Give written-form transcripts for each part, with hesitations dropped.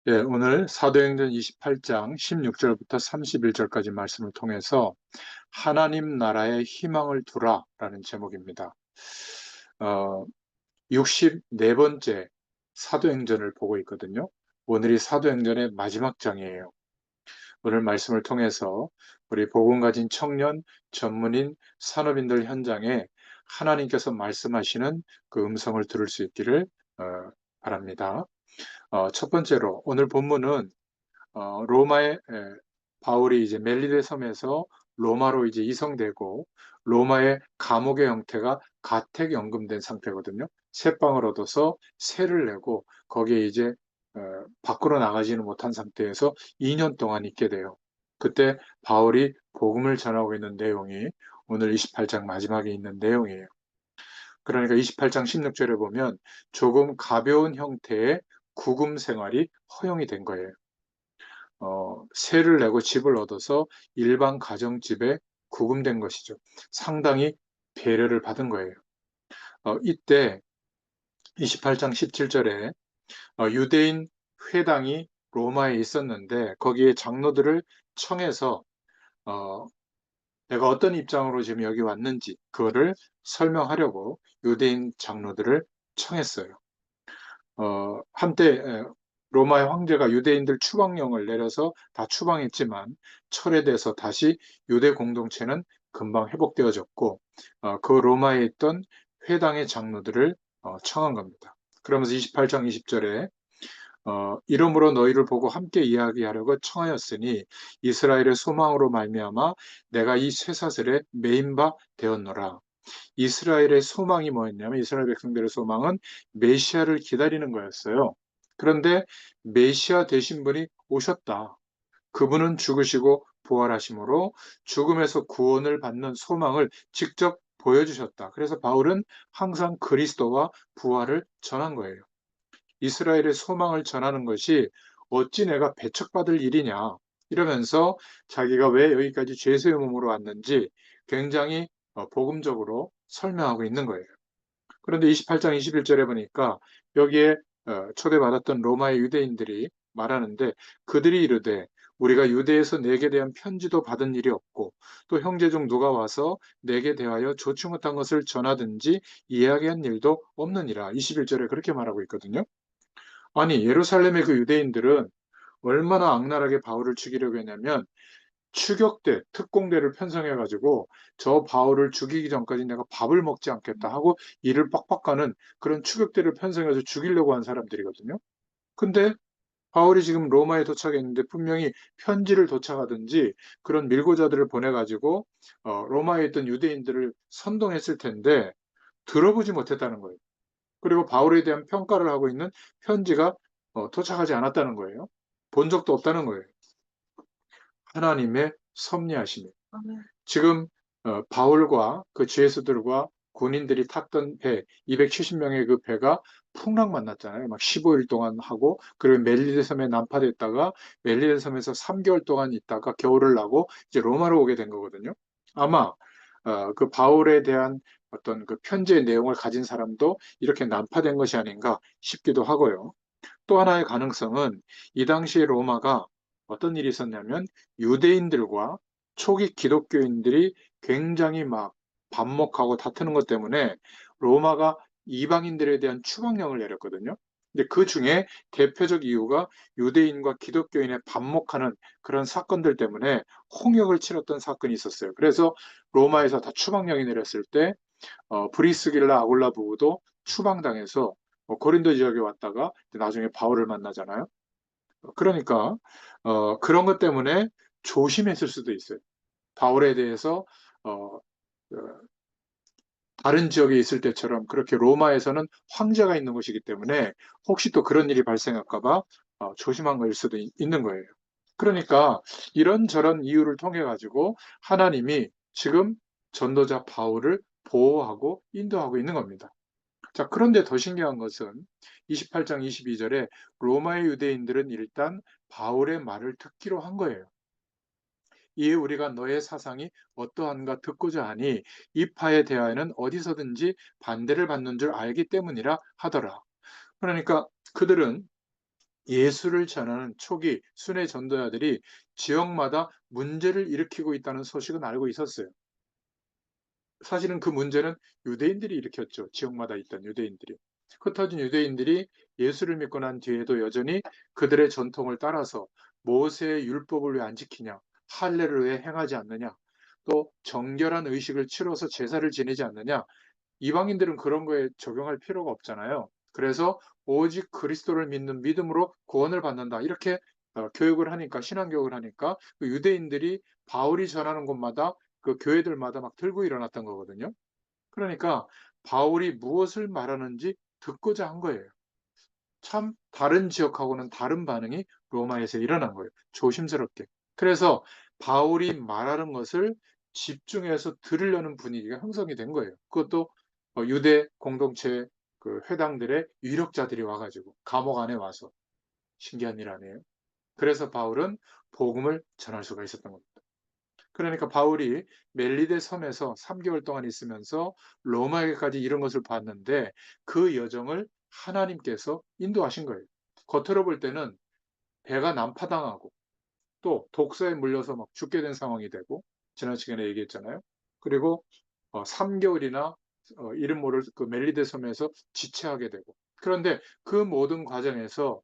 예, 오늘 사도행전 28장 16절부터 31절까지 말씀을 통해서 하나님 나라의 희망을 두라라는 제목입니다. 어, 64번째 사도행전을 보고 있거든요. 오늘이 사도행전의 마지막 장이에요. 오늘 말씀을 통해서 우리 복음 가진 청년, 전문인, 산업인들 현장에 하나님께서 말씀하시는 그 음성을 들을 수 있기를 어, 바랍니다. 첫 번째로 오늘 본문은 로마의 바울이 이제 멜리데 섬에서 로마로 이제 이송되고 로마의 감옥의 형태가 가택 연금된 상태거든요. 새방을 얻어서 세를 내고 거기에 이제 어, 밖으로 나가지는 못한 상태에서 2년 동안 있게 돼요. 그때 바울이 복음을 전하고 있는 내용이 오늘 28장 마지막에 있는 내용이에요. 그러니까 28장 16절에 보면 조금 가벼운 형태의 구금 생활이 허용이 된 거예요. 세를 내고 집을 얻어서 일반 가정집에 구금된 것이죠. 상당히 배려를 받은 거예요. 이때 28장 17절에 유대인 회당이 로마에 있었는데 거기에 장로들을 청해서 어, 내가 어떤 입장으로 지금 여기 왔는지 그거를 설명하려고 유대인 장로들을 청했어요. 한때 로마의 황제가 유대인들 추방령을 내려서 다 추방했지만 철회돼서 다시 유대 공동체는 금방 회복되어졌고 그 로마에 있던 회당의 장로들을 청한 겁니다. 그러면서 28장 20절에 이름으로 너희를 보고 함께 이야기하려고 청하였으니 이스라엘의 소망으로 말미암아 내가 이 쇠사슬에 매인 바 되었노라. 이스라엘의 소망이 뭐였냐면 이스라엘 백성들의 소망은 메시아를 기다리는 거였어요. 그런데 메시아 되신 분이 오셨다. 그분은 죽으시고 부활하심으로 죽음에서 구원을 받는 소망을 직접 보여주셨다. 그래서 바울은 항상 그리스도와 부활을 전한 거예요. 이스라엘의 소망을 전하는 것이 어찌 내가 배척받을 일이냐 이러면서 자기가 왜 여기까지 죄수의 몸으로 왔는지 굉장히 복음적으로 설명하고 있는 거예요. 그런데 28장 21절에 보니까 여기에 초대받았던 로마의 유대인들이 말하는데 그들이 이르되 우리가 유대에서 내게 대한 편지도 받은 일이 없고 또 형제 중 누가 와서 내게 대하여 좋지 못한 것을 전하든지 이야기한 일도 없느니라. 21절에 그렇게 말하고 있거든요. 아니, 예루살렘의 그 유대인들은 얼마나 악랄하게 바울을 죽이려고 했냐면 추격대, 특공대를 편성해가지고 저 바울을 죽이기 전까지 내가 밥을 먹지 않겠다 하고 이를 빡빡 가는 그런 추격대를 편성해서 죽이려고 한 사람들이거든요. 근데 바울이 지금 로마에 도착했는데 분명히 편지를 도착하든지 그런 밀고자들을 보내가지고 로마에 있던 유대인들을 선동했을 텐데 들어보지 못했다는 거예요. 그리고 바울에 대한 평가를 하고 있는 편지가 도착하지 않았다는 거예요. 본 적도 없다는 거예요. 하나님의 섭리하심이에요. 지금 바울과 그 죄수들과 군인들이 탔던 배, 270명의 그 배가 풍랑 만났잖아요. 막 15일 동안 하고, 그리고 멜리데 섬에 난파됐다가 멜리데 섬에서 3개월 동안 있다가 겨울을 나고 이제 로마로 오게 된 거거든요. 아마 그 바울에 대한 어떤 그 편지의 내용을 가진 사람도 이렇게 난파된 것이 아닌가 싶기도 하고요. 또 하나의 가능성은 이 당시에 로마가 어떤 일이 있었냐면 유대인들과 초기 기독교인들이 굉장히 막 반목하고 다투는 것 때문에 로마가 이방인들에 대한 추방령을 내렸거든요. 근데 그 중에 대표적 이유가 유대인과 기독교인의 반목하는 그런 사건들 때문에 홍역을 치렀던 사건이 있었어요. 그래서 로마에서 다 추방령이 내렸을 때 브리스길라 아굴라 부부도 추방당해서 고린도 지역에 왔다가 나중에 바울을 만나잖아요. 그러니까 그런 것 때문에 조심했을 수도 있어요. 바울에 대해서 어, 어, 다른 지역에 있을 때처럼 그렇게 로마에서는 황제가 있는 곳이기 때문에 혹시 또 그런 일이 발생할까 봐 조심한 거일 수도 있는 거예요. 그러니까 이런저런 이유를 통해 가지고 하나님이 지금 전도자 바울을 보호하고 인도하고 있는 겁니다. 자, 그런데 더 신기한 것은 28장 22절에 로마의 유대인들은 일단 바울의 말을 듣기로 한 거예요. 이에 우리가 너의 사상이 어떠한가 듣고자 하니 이 파에 대하여는 어디서든지 반대를 받는 줄 알기 때문이라 하더라. 그러니까 그들은 예수를 전하는 초기 순회 전도자들이 지역마다 문제를 일으키고 있다는 소식은 알고 있었어요. 사실은 그 문제는 유대인들이 일으켰죠. 지역마다 있던 유대인들이. 흩어진 유대인들이 예수를 믿고 난 뒤에도 여전히 그들의 전통을 따라서 모세의 율법을 왜 안 지키냐, 할례를 왜 행하지 않느냐, 또 정결한 의식을 치러서 제사를 지내지 않느냐. 이방인들은 그런 거에 적용할 필요가 없잖아요. 그래서 오직 그리스도를 믿는 믿음으로 구원을 받는다. 이렇게 교육을 하니까, 신앙 교육을 하니까 그 유대인들이 바울이 전하는 곳마다 그 교회들마다 막 들고 일어났던 거거든요. 그러니까 바울이 무엇을 말하는지 듣고자 한 거예요. 참 다른 지역하고는 다른 반응이 로마에서 일어난 거예요. 조심스럽게. 그래서 바울이 말하는 것을 집중해서 들으려는 분위기가 형성이 된 거예요. 그것도 유대 공동체 그 회당들의 유력자들이 와가지고 감옥 안에 와서 신기한 일 아니에요. 그래서 바울은 복음을 전할 수가 있었던 겁니다. 그러니까 바울이 멜리데 섬에서 3개월 동안 있으면서 로마에까지 이런 것을 봤는데 그 여정을 하나님께서 인도하신 거예요. 겉으로 볼 때는 배가 난파당하고 또 독사에 물려서 막 죽게 된 상황이 되고 지난 시간에 얘기했잖아요. 그리고 3개월이나 이름 모를 그 멜리데 섬에서 지체하게 되고 그런데 그 모든 과정에서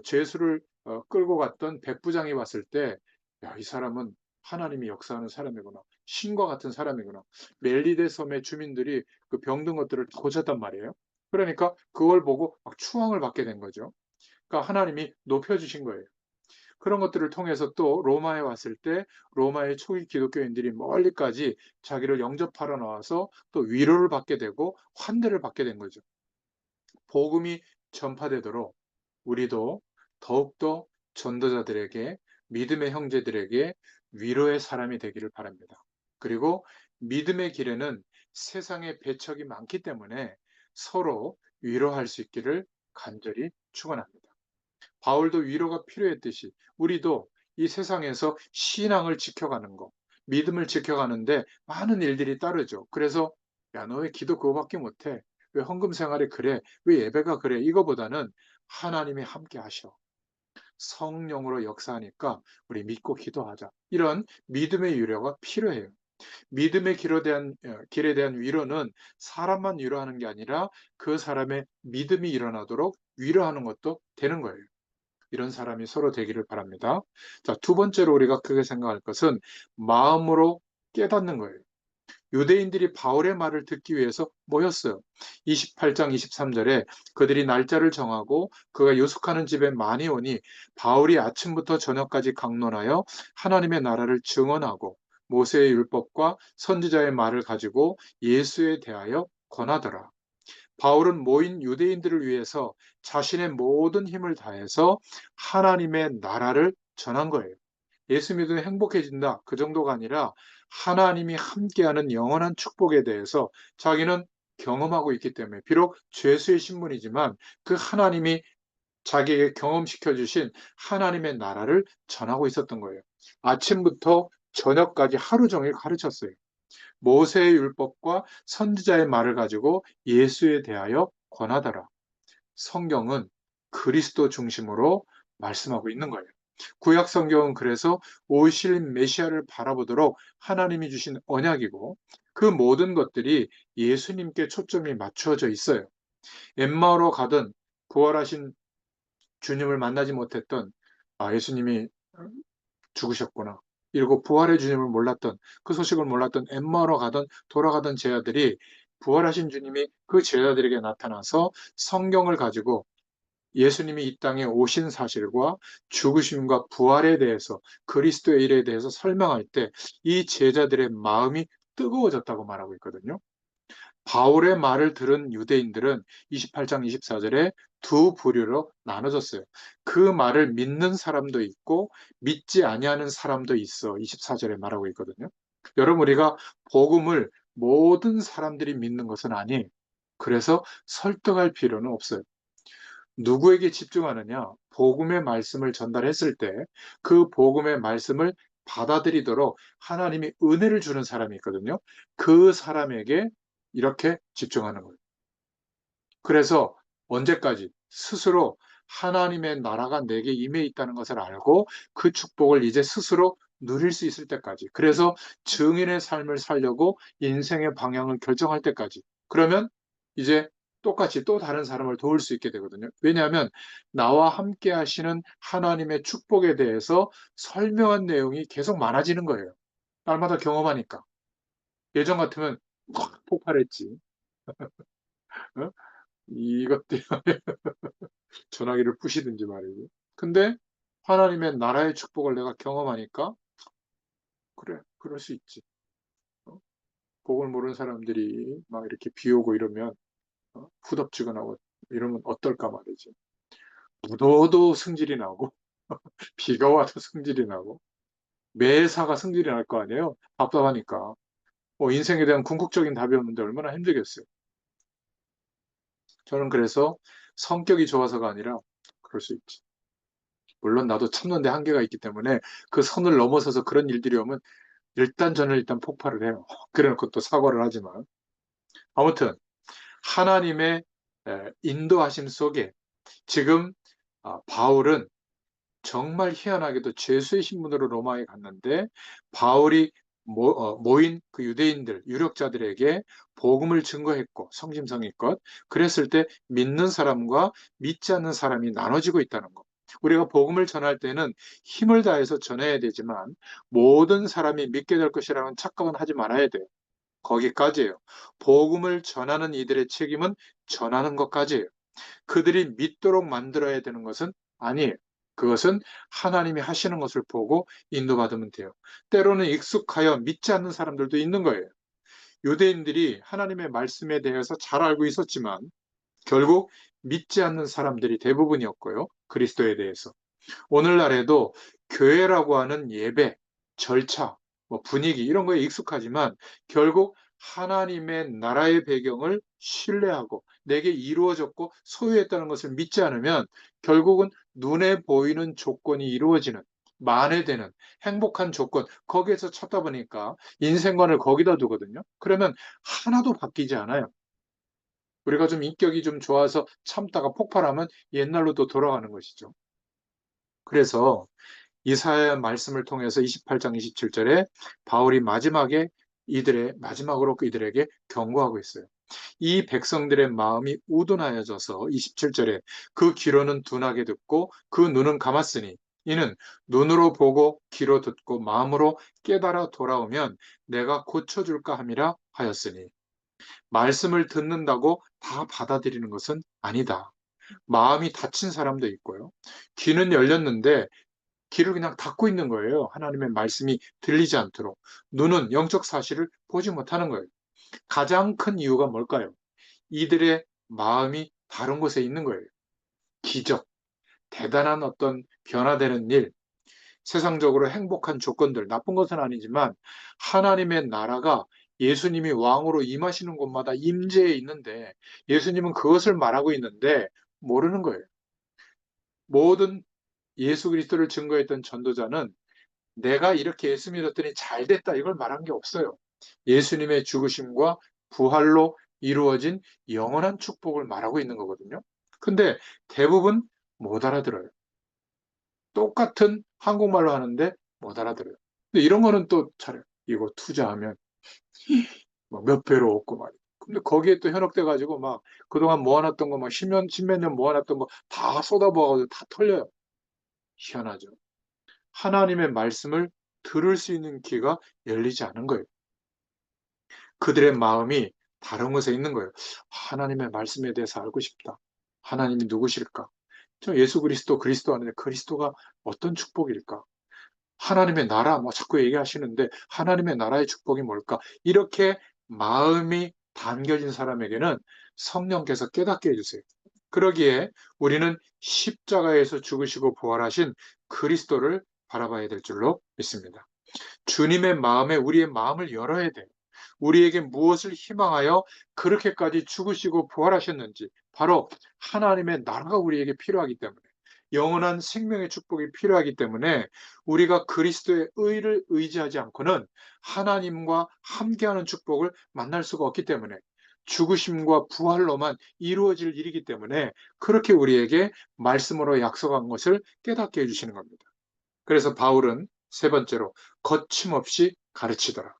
죄수를 끌고 갔던 백부장이 봤을 때 야, 이 사람은 하나님이 역사하는 사람이구나. 신과 같은 사람이구나. 멜리데 섬의 주민들이 그 병든 것들을 다 고쳤단 말이에요. 그러니까 그걸 보고 막 추앙을 받게 된 거죠. 그러니까 하나님이 높여주신 거예요. 그런 것들을 통해서 또 로마에 왔을 때 로마의 초기 기독교인들이 멀리까지 자기를 영접하러 나와서 또 위로를 받게 되고 환대를 받게 된 거죠. 복음이 전파되도록 우리도 더욱더 전도자들에게 믿음의 형제들에게 위로의 사람이 되기를 바랍니다. 그리고 믿음의 길에는 세상의 배척이 많기 때문에 서로 위로할 수 있기를 간절히 축원합니다. 바울도 위로가 필요했듯이 우리도 이 세상에서 신앙을 지켜가는 거, 믿음을 지켜가는데 많은 일들이 따르죠. 그래서 야, 너 왜 기도 그거밖에 못해? 왜 헌금 생활이 그래? 왜 예배가 그래? 이거보다는 하나님이 함께 하셔. 성령으로 역사하니까 우리 믿고 기도하자. 이런 믿음의 위로가 필요해요. 믿음의 길에 대한 위로는 사람만 위로하는 게 아니라 그 사람의 믿음이 일어나도록 위로하는 것도 되는 거예요. 이런 사람이 서로 되기를 바랍니다. 자, 두 번째로 우리가 크게 생각할 것은 마음으로 깨닫는 거예요. 유대인들이 바울의 말을 듣기 위해서 모였어요. 28장 23절에 그들이 날짜를 정하고 그가 유숙하는 집에 많이 오니 바울이 아침부터 저녁까지 강론하여 하나님의 나라를 증언하고 모세의 율법과 선지자의 말을 가지고 예수에 대하여 권하더라. 바울은 모인 유대인들을 위해서 자신의 모든 힘을 다해서 하나님의 나라를 전한 거예요. 예수 믿으면 행복해진다. 그 정도가 아니라 하나님이 함께하는 영원한 축복에 대해서 자기는 경험하고 있기 때문에 비록 죄수의 신분이지만 그 하나님이 자기에게 경험시켜 주신 하나님의 나라를 전하고 있었던 거예요. 아침부터 저녁까지 하루 종일 가르쳤어요. 모세의 율법과 선지자의 말을 가지고 예수에 대하여 권하더라. 성경은 그리스도 중심으로 말씀하고 있는 거예요. 구약 성경은 그래서 오실 메시아를 바라보도록 하나님이 주신 언약이고 그 모든 것들이 예수님께 초점이 맞추어져 있어요. 엠마오로 가든 부활하신 주님을 만나지 못했던 예수님이 죽으셨구나. 그리고 부활의 주님을 몰랐던 그 소식을 몰랐던 엠마오로 가던 돌아가던 제자들이 부활하신 주님이 그 제자들에게 나타나서 성경을 가지고 예수님이 이 땅에 오신 사실과 죽으심과 부활에 대해서 그리스도의 일에 대해서 설명할 때 이 제자들의 마음이 뜨거워졌다고 말하고 있거든요. 바울의 말을 들은 유대인들은 28장 24절에 두 부류로 나눠졌어요. 그 말을 믿는 사람도 있고 믿지 아니하는 사람도 있어. 24절에 말하고 있거든요. 여러분 우리가 복음을 모든 사람들이 믿는 것은 아니에요. 그래서 설득할 필요는 없어요. 누구에게 집중하느냐? 복음의 말씀을 전달했을 때 그 복음의 말씀을 받아들이도록 하나님이 은혜를 주는 사람이 있거든요. 그 사람에게 이렇게 집중하는 거예요. 그래서 언제까지 스스로 하나님의 나라가 내게 임해 있다는 것을 알고 그 축복을 이제 스스로 누릴 수 있을 때까지. 그래서 증인의 삶을 살려고 인생의 방향을 결정할 때까지. 그러면 이제 똑같이 또 다른 사람을 도울 수 있게 되거든요. 왜냐하면 나와 함께 하시는 하나님의 축복에 대해서 설명한 내용이 계속 많아지는 거예요. 날마다 경험하니까. 예전 같으면 확 폭발했지. 어? 이것 때문에 전화기를 부시든지 말이죠. 근데 하나님의 나라의 축복을 내가 경험하니까 그래, 그럴 수 있지. 어? 복을 모르는 사람들이 막 이렇게 비 오고 이러면 후덥지근하고 이러면 어떨까 말이지. 무더워도 승질이 나고 비가 와도 승질이 나고 매사가 승질이 날 거 아니에요. 답답하니까. 인생에 대한 궁극적인 답이 없는데 얼마나 힘들겠어요. 저는 그래서 성격이 좋아서가 아니라 그럴 수 있지. 물론 나도 참는 데 한계가 있기 때문에 그 선을 넘어서서 그런 일들이 오면 저는 일단 폭발을 해요. 그래놓고 또 사과를 하지만. 아무튼 하나님의 인도하심 속에 지금 바울은 정말 희한하게도 죄수의 신분으로 로마에 갔는데 바울이 모인 그 유대인들, 유력자들에게 복음을 증거했고 성심성의껏 그랬을 때 믿는 사람과 믿지 않는 사람이 나눠지고 있다는 것. 우리가 복음을 전할 때는 힘을 다해서 전해야 되지만 모든 사람이 믿게 될 것이라는 착각은 하지 말아야 돼요. 거기까지예요. 복음을 전하는 이들의 책임은 전하는 것까지예요. 그들이 믿도록 만들어야 되는 것은 아니에요. 그것은 하나님이 하시는 것을 보고 인도받으면 돼요. 때로는 익숙하여 믿지 않는 사람들도 있는 거예요. 유대인들이 하나님의 말씀에 대해서 잘 알고 있었지만 결국 믿지 않는 사람들이 대부분이었고요. 그리스도에 대해서. 오늘날에도 교회라고 하는 예배, 절차, 분위기 이런 거에 익숙하지만 결국 하나님의 나라의 배경을 신뢰하고 내게 이루어졌고 소유했다는 것을 믿지 않으면 결국은 눈에 보이는 조건이 이루어지는 만회되는 행복한 조건 거기에서 찾다 보니까 인생관을 거기다 두거든요. 그러면 하나도 바뀌지 않아요. 우리가 좀 인격이 좀 좋아서 참다가 폭발하면 옛날로 또 돌아가는 것이죠. 그래서 이사야 말씀을 통해서 28장 27절에 바울이 마지막으로 이들에게 경고하고 있어요. 이 백성들의 마음이 우둔하여져서 27절에 그 귀로는 둔하게 듣고 그 눈은 감았으니 이는 눈으로 보고 귀로 듣고 마음으로 깨달아 돌아오면 내가 고쳐줄까 함이라 하였으니 말씀을 듣는다고 다 받아들이는 것은 아니다. 마음이 닫힌 사람도 있고요. 귀는 열렸는데 귀를 그냥 닫고 있는 거예요. 하나님의 말씀이 들리지 않도록. 눈은 영적 사실을 보지 못하는 거예요. 가장 큰 이유가 뭘까요? 이들의 마음이 다른 곳에 있는 거예요. 기적, 대단한 어떤 변화되는 일, 세상적으로 행복한 조건들, 나쁜 것은 아니지만 하나님의 나라가 예수님이 왕으로 임하시는 곳마다 임재해 있는데 예수님은 그것을 말하고 있는데 모르는 거예요. 모든 예수 그리스도를 증거했던 전도자는 내가 이렇게 예수 믿었더니 잘 됐다 이걸 말한 게 없어요. 예수님의 죽으심과 부활로 이루어진 영원한 축복을 말하고 있는 거거든요. 근데 대부분 못 알아들어요. 똑같은 한국말로 하는데 못 알아들어요. 근데 이런 거는 또 잘해요. 이거 투자하면 뭐몇 배로 얻고 말이에요. 근데 거기에 또 현혹돼 가지고 막 그동안 모아놨던 거 막 십몇 년 모아놨던 거 다 쏟아부어가지고 다 털려요. 희한하죠. 하나님의 말씀을 들을 수 있는 귀가 열리지 않은 거예요. 그들의 마음이 다른 곳에 있는 거예요. 하나님의 말씀에 대해서 알고 싶다. 하나님이 누구실까? 저 예수 그리스도 안에 그리스도가 어떤 축복일까? 하나님의 나라 뭐 자꾸 얘기하시는데 하나님의 나라의 축복이 뭘까? 이렇게 마음이 담겨진 사람에게는 성령께서 깨닫게 해주세요. 그러기에 우리는 십자가에서 죽으시고 부활하신 그리스도를 바라봐야 될 줄로 믿습니다. 주님의 마음에 우리의 마음을 열어야 돼요. 우리에게 무엇을 희망하여 그렇게까지 죽으시고 부활하셨는지 바로 하나님의 나라가 우리에게 필요하기 때문에 영원한 생명의 축복이 필요하기 때문에 우리가 그리스도의 의를 의지하지 않고는 하나님과 함께하는 축복을 만날 수가 없기 때문에 죽으심과 부활로만 이루어질 일이기 때문에 그렇게 우리에게 말씀으로 약속한 것을 깨닫게 해주시는 겁니다. 그래서 바울은 세 번째로 거침없이 가르치더라.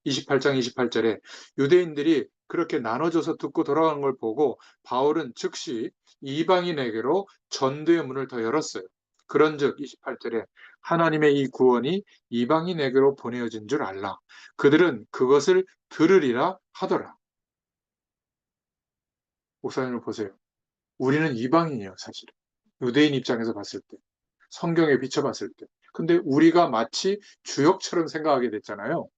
28장 28절에 유대인들이 그렇게 나눠져서 듣고 돌아가는 걸 보고 바울은 즉시 이방인에게로 전도의 문을 더 열었어요. 그런즉 28절에 하나님의 이 구원이 이방인에게로 보내어진 줄 알라. 그들은 그것을 들으리라 하더라. 목사님을 보세요. 우리는 이방인이에요, 사실은. 유대인 입장에서 봤을 때, 성경에 비춰봤을 때. 근데 우리가 마치 주역처럼 생각하게 됐잖아요.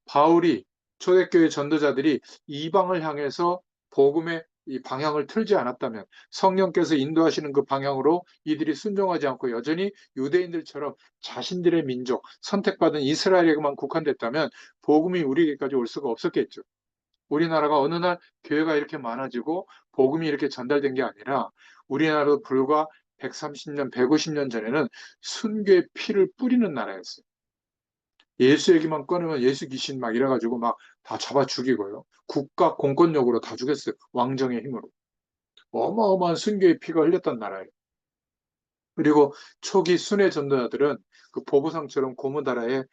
바울이 초대교회 전도자들이 이방을 향해서 복음의 이 방향을 틀지 않았다면, 성령께서 인도하시는 그 방향으로 이들이 순종하지 않고 여전히 유대인들처럼 자신들의 민족, 선택받은 이스라엘에게만 국한됐다면 복음이 우리에게까지 올 수가 없었겠죠. 우리나라가 어느 날 교회가 이렇게 많아지고 복음이 이렇게 전달된 게 아니라, 우리나라도 불과 130년, 150년 전에는 순교의 피를 뿌리는 나라였어요. 예수 얘기만 꺼내면 예수 귀신 막 이래가지고 막 다 잡아 죽이고요. 국가 공권력으로 다 죽였어요. 왕정의 힘으로. 어마어마한 순교의 피가 흘렸던 나라예요. 그리고 초기 순회 전도자들은 그 보부상처럼 고무다라에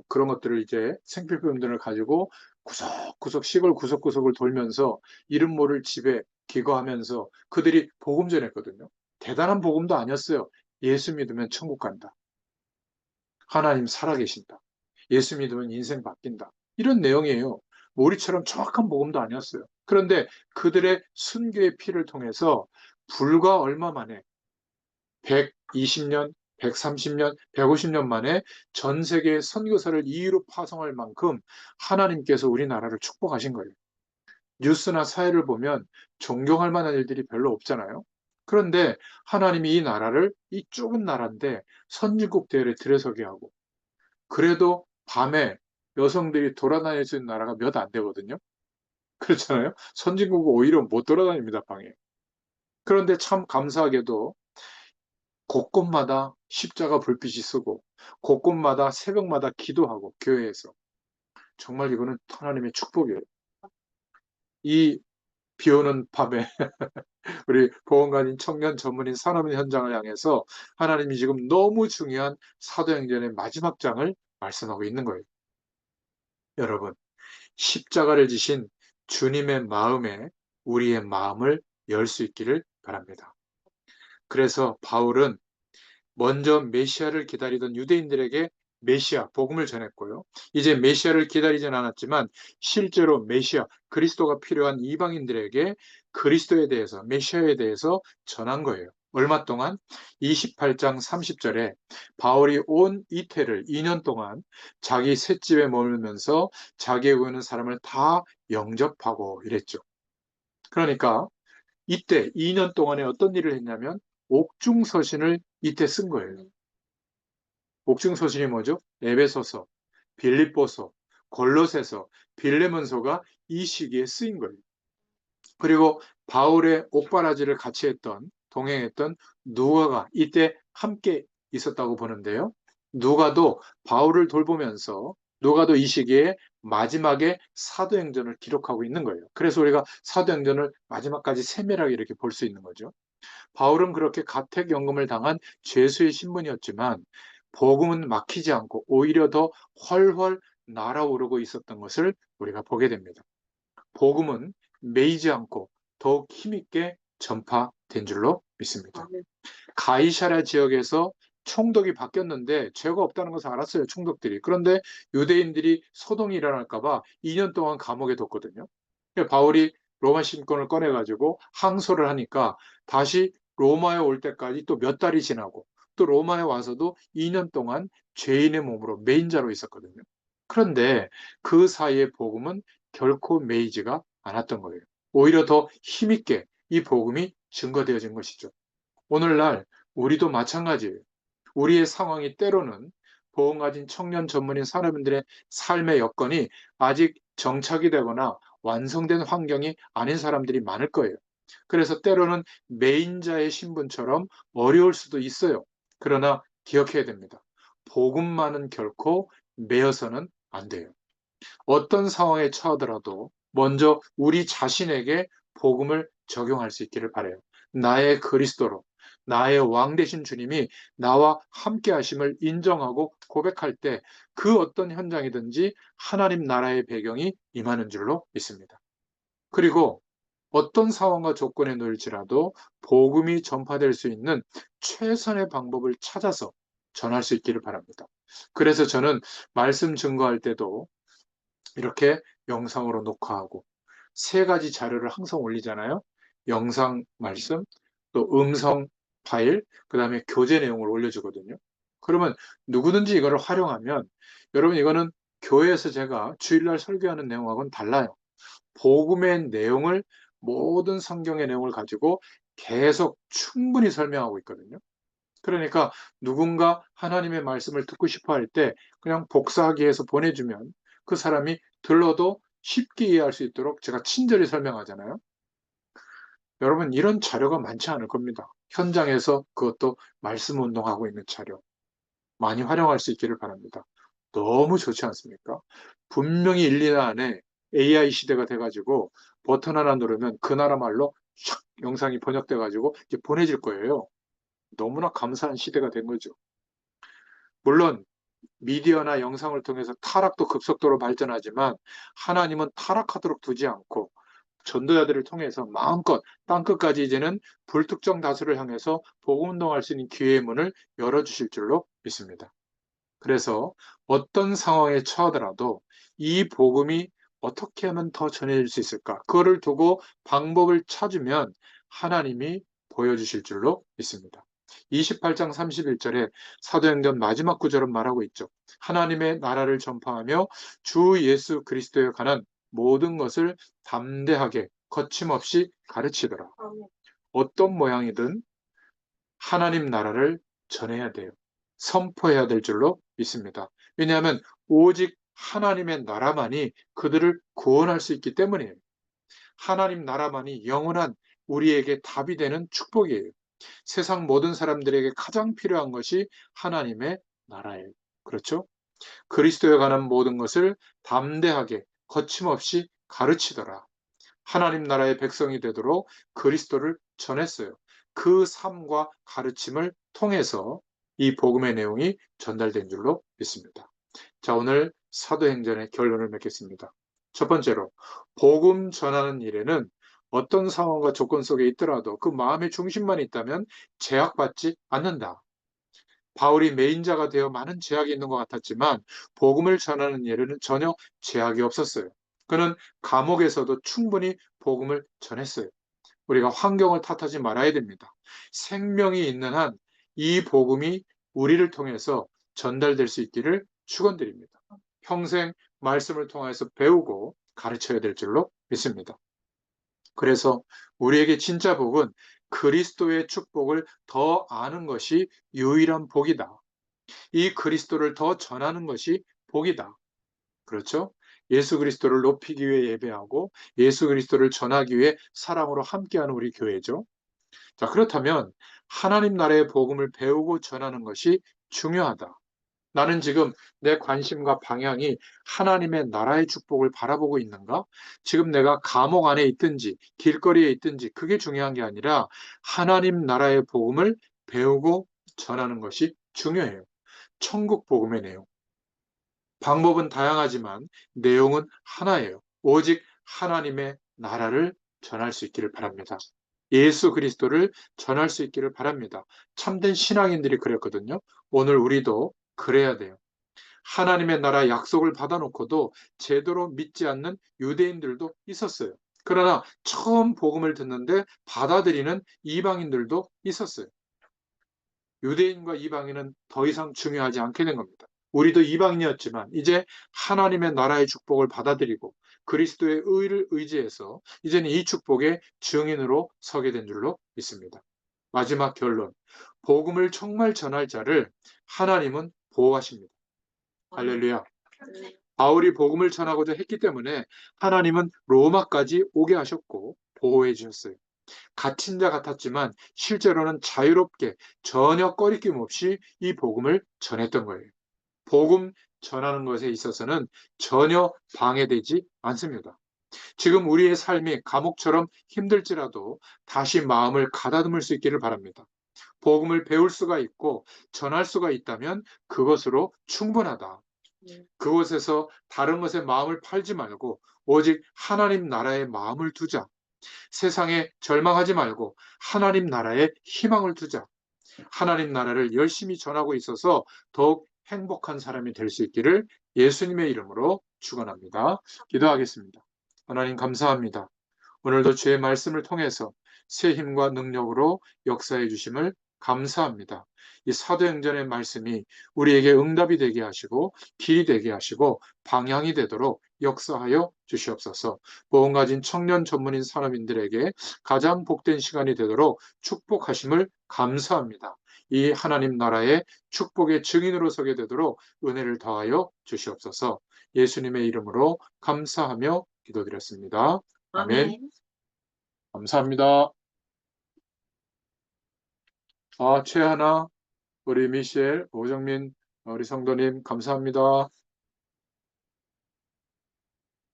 그런 것들을 이제 생필품들을 가지고 구석구석 시골 구석구석을 돌면서 이름 모를 집에 기거하면서 그들이 복음 전했거든요. 대단한 복음도 아니었어요. 예수 믿으면 천국 간다. 하나님 살아계신다. 예수 믿으면 인생 바뀐다. 이런 내용이에요. 우리처럼 정확한 복음도 아니었어요. 그런데 그들의 순교의 피를 통해서 불과 얼마 만에 120년, 130년, 150년 만에 전 세계 선교사를 이유로 파송할 만큼 하나님께서 우리나라를 축복하신 거예요. 뉴스나 사회를 보면 존경할 만한 일들이 별로 없잖아요. 그런데 하나님이 이 나라를, 이 좁은 나라인데 선진국 대회를 들여서게 하고, 그래도 밤에 여성들이 돌아다닐 수 있는 나라가 몇 안 되거든요. 그렇잖아요. 선진국은 오히려 못 돌아다닙니다, 방에. 그런데 참 감사하게도 곳곳마다 십자가 불빛이 쓰고 곳곳마다 새벽마다 기도하고 교회에서, 정말 이거는 하나님의 축복이에요. 이 비오는 밤에 우리 보험가인 청년 전문인 산업 현장을 향해서 하나님이 지금 너무 중요한 사도행전의 마지막 장을 말씀하고 있는 거예요. 여러분, 십자가를 지신 주님의 마음에 우리의 마음을 열 수 있기를 바랍니다. 그래서 바울은 먼저 메시아를 기다리던 유대인들에게 메시아, 복음을 전했고요. 이제 메시아를 기다리진 않았지만 실제로 메시아, 그리스도가 필요한 이방인들에게 그리스도에 대해서, 메시아에 대해서 전한 거예요. 얼마 동안? 28장 30절에 바울이 온 이태를 2년 동안 자기 셋집에 머물면서 자기의 구하는 사람을 다 영접하고 이랬죠. 그러니까 이때 2년 동안에 어떤 일을 했냐면 옥중서신을 이때 쓴 거예요. 옥중서신이 뭐죠? 에베소서, 빌립보서, 골로새서, 빌레몬서가 이 시기에 쓰인 거예요. 그리고 바울의 옥바라지를 같이 했던, 동행했던 누가가 이때 함께 있었다고 보는데요. 누가도 바울을 돌보면서, 누가도 이 시기에 마지막에 사도행전을 기록하고 있는 거예요. 그래서 우리가 사도행전을 마지막까지 세밀하게 이렇게 볼 수 있는 거죠. 바울은 그렇게 가택연금을 당한 죄수의 신분이었지만 복음은 막히지 않고 오히려 더 훨훨 날아오르고 있었던 것을 우리가 보게 됩니다. 복음은 매이지 않고 더욱 힘있게 전파된 줄로 믿습니다. 가이사랴 지역에서 총독이 바뀌었는데 죄가 없다는 것을 알았어요, 총독들이. 그런데 유대인들이 소동이 일어날까 봐 2년 동안 감옥에 뒀거든요. 바울이 로마 신권을 꺼내가지고 항소를 하니까 다시 로마에 올 때까지 또 몇 달이 지나고, 또 로마에 와서도 2년 동안 죄인의 몸으로 매인자로 있었거든요. 그런데 그 사이에 복음은 결코 매이지가 않았던 거예요. 오히려 더 힘있게 이 복음이 증거되어진 것이죠. 오늘날 우리도 마찬가지예요. 우리의 상황이 때로는 보험 가진 청년 전문인 사람들의 삶의 여건이 아직 정착이 되거나 완성된 환경이 아닌 사람들이 많을 거예요. 그래서 때로는 매인자의 신분처럼 어려울 수도 있어요. 그러나 기억해야 됩니다. 복음만은 결코 매여서는 안 돼요. 어떤 상황에 처하더라도 먼저 우리 자신에게 복음을 적용할 수 있기를 바라요. 나의 그리스도로, 나의 왕 되신 주님이 나와 함께 하심을 인정하고 고백할 때 그 어떤 현장이든지 하나님 나라의 배경이 임하는 줄로 믿습니다. 그리고 어떤 상황과 조건에 놓일지라도 복음이 전파될 수 있는 최선의 방법을 찾아서 전할 수 있기를 바랍니다. 그래서 저는 말씀 증거할 때도 이렇게 영상으로 녹화하고 세 가지 자료를 항상 올리잖아요. 영상 말씀, 또 음성 파일, 그 다음에 교재 내용을 올려주거든요. 그러면 누구든지 이거를 활용하면 여러분 이거는 교회에서 제가 주일날 설교하는 내용하고는 달라요. 복음의 내용을 모든 성경의 내용을 가지고 계속 충분히 설명하고 있거든요. 그러니까 누군가 하나님의 말씀을 듣고 싶어 할 때 그냥 복사하기해서 보내주면 그 사람이 들러도 쉽게 이해할 수 있도록 제가 친절히 설명하잖아요. 여러분 이런 자료가 많지 않을 겁니다. 현장에서 그것도 말씀 운동하고 있는 자료 많이 활용할 수 있기를 바랍니다. 너무 좋지 않습니까? 분명히 1, 2년 안에 AI 시대가 돼가지고 버튼 하나 누르면 그 나라 말로 샥 영상이 번역돼가지고 이제 보내질 거예요. 너무나 감사한 시대가 된 거죠. 물론 미디어나 영상을 통해서 타락도 급속도로 발전하지만 하나님은 타락하도록 두지 않고 전도자들을 통해서 마음껏 땅끝까지 이제는 불특정 다수를 향해서 복음 운동할 수 있는 기회의 문을 열어주실 줄로 믿습니다. 그래서 어떤 상황에 처하더라도 이 복음이 어떻게 하면 더 전해질 수 있을까? 그거를 두고 방법을 찾으면 하나님이 보여주실 줄로 믿습니다. 28장 31절에 사도행전 마지막 구절은 말하고 있죠. 하나님의 나라를 전파하며 주 예수 그리스도에 관한 모든 것을 담대하게 거침없이 가르치더라. 어떤 모양이든 하나님 나라를 전해야 돼요. 선포해야 될 줄로 믿습니다. 왜냐하면 오직 하나님의 나라만이 그들을 구원할 수 있기 때문이에요. 하나님 나라만이 영원한 우리에게 답이 되는 축복이에요. 세상 모든 사람들에게 가장 필요한 것이 하나님의 나라예요. 그렇죠? 그리스도에 관한 모든 것을 담대하게 거침없이 가르치더라. 하나님 나라의 백성이 되도록 그리스도를 전했어요. 그 삶과 가르침을 통해서 이 복음의 내용이 전달된 줄로 믿습니다. 자, 오늘 사도행전의 결론을 맺겠습니다. 첫 번째로, 복음 전하는 일에는 어떤 상황과 조건 속에 있더라도 그 마음의 중심만 있다면 제약받지 않는다. 바울이 메인자가 되어 많은 제약이 있는 것 같았지만 복음을 전하는 일에는 전혀 제약이 없었어요. 그는 감옥에서도 충분히 복음을 전했어요. 우리가 환경을 탓하지 말아야 됩니다. 생명이 있는 한 이 복음이 우리를 통해서 전달될 수 있기를 축원드립니다. 평생 말씀을 통해서 배우고 가르쳐야 될 줄로 믿습니다. 그래서 우리에게 진짜 복은 그리스도의 축복을 더 아는 것이 유일한 복이다. 이 그리스도를 더 전하는 것이 복이다. 그렇죠? 예수 그리스도를 높이기 위해 예배하고 예수 그리스도를 전하기 위해 사랑으로 함께하는 우리 교회죠. 자, 그렇다면 하나님 나라의 복음을 배우고 전하는 것이 중요하다. 나는 지금 내 관심과 방향이 하나님의 나라의 축복을 바라보고 있는가? 지금 내가 감옥 안에 있든지 길거리에 있든지 그게 중요한 게 아니라 하나님 나라의 복음을 배우고 전하는 것이 중요해요. 천국 복음의 내용. 방법은 다양하지만 내용은 하나예요. 오직 하나님의 나라를 전할 수 있기를 바랍니다. 예수 그리스도를 전할 수 있기를 바랍니다. 참된 신앙인들이 그랬거든요. 오늘 우리도 그래야 돼요. 하나님의 나라 약속을 받아놓고도 제대로 믿지 않는 유대인들도 있었어요. 그러나 처음 복음을 듣는데 받아들이는 이방인들도 있었어요. 유대인과 이방인은 더 이상 중요하지 않게 된 겁니다. 우리도 이방인이었지만 이제 하나님의 나라의 축복을 받아들이고 그리스도의 의를 의지해서 이제는 이 축복의 증인으로 서게 된 줄로 믿습니다. 마지막 결론. 복음을 정말 전할 자를 하나님은 보호하십니다. 할렐루야. 바울이 복음을 전하고자 했기 때문에 하나님은 로마까지 오게 하셨고 보호해 주셨어요. 갇힌 자 같았지만 실제로는 자유롭게 전혀 꺼리낌 없이 이 복음을 전했던 거예요. 복음 전하는 것에 있어서는 전혀 방해되지 않습니다. 지금 우리의 삶이 감옥처럼 힘들지라도 다시 마음을 가다듬을 수 있기를 바랍니다. 복음을 배울 수가 있고 전할 수가 있다면 그것으로 충분하다. 그곳에서 다른 것에 마음을 팔지 말고 오직 하나님 나라에 마음을 두자. 세상에 절망하지 말고 하나님 나라에 희망을 두자. 하나님 나라를 열심히 전하고 있어서 더욱 행복한 사람이 될 수 있기를 예수님의 이름으로 축원합니다. 기도하겠습니다. 하나님 감사합니다. 오늘도 주의 말씀을 통해서 새 힘과 능력으로 역사해 주심을 감사합니다. 이 사도행전의 말씀이 우리에게 응답이 되게 하시고 길이 되게 하시고 방향이 되도록 역사하여 주시옵소서. 보험 가진 청년 전문인 산업인들에게 가장 복된 시간이 되도록 축복하심을 감사합니다. 이 하나님 나라의 축복의 증인으로 서게 되도록 은혜를 더하여 주시옵소서. 예수님의 이름으로 감사하며 기도드렸습니다. 아멘. 아멘. 감사합니다. 최하나, 우리 미셸, 오정민, 우리 성도님, 감사합니다.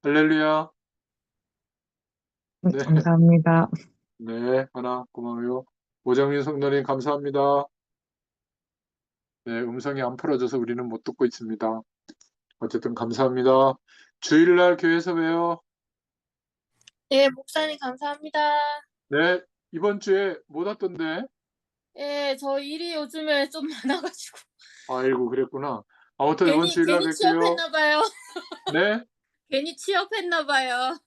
할렐루야. 네, 감사합니다. 네, 하나, 고마워요. 오정민 성도님, 감사합니다. 네, 음성이 안 풀어져서 우리는 못 듣고 있습니다. 어쨌든 감사합니다. 주일날 교회에서 봬요. 예, 목사님 감사합니다. 네, 이번 주에 못 왔던데. 예, 저 일이 요즘에 좀 많아가지고 아이고, 그랬구나. 아무튼 이번 주일날 괜히 뵐게요. 취업했나봐요. 네, 괜히 취업했나봐요.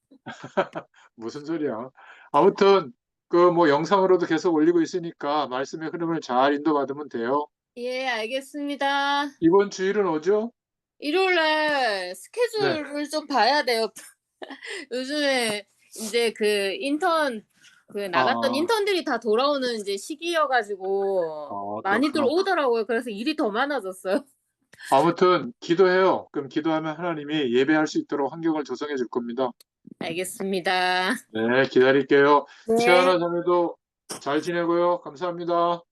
무슨 소리야. 아무튼 그 뭐 영상으로도 계속 올리고 있으니까 말씀의 흐름을 잘 인도받으면 돼요. 예, 알겠습니다. 이번 주일은 오죠? 일요일날 네. 스케줄을 좀 봐야 돼요. 요즘에 이제 그 인턴 나갔던 인턴들이 다 돌아오는 이제 시기여가지고 많이들 그렇구나. 오더라고요. 그래서 일이 더 많아졌어요. 아무튼 기도해요. 그럼 기도하면 하나님이 예배할 수 있도록 환경을 조성해 줄 겁니다. 알겠습니다. 네, 기다릴게요. 네. 최하나 자매도 잘 지내고요. 감사합니다.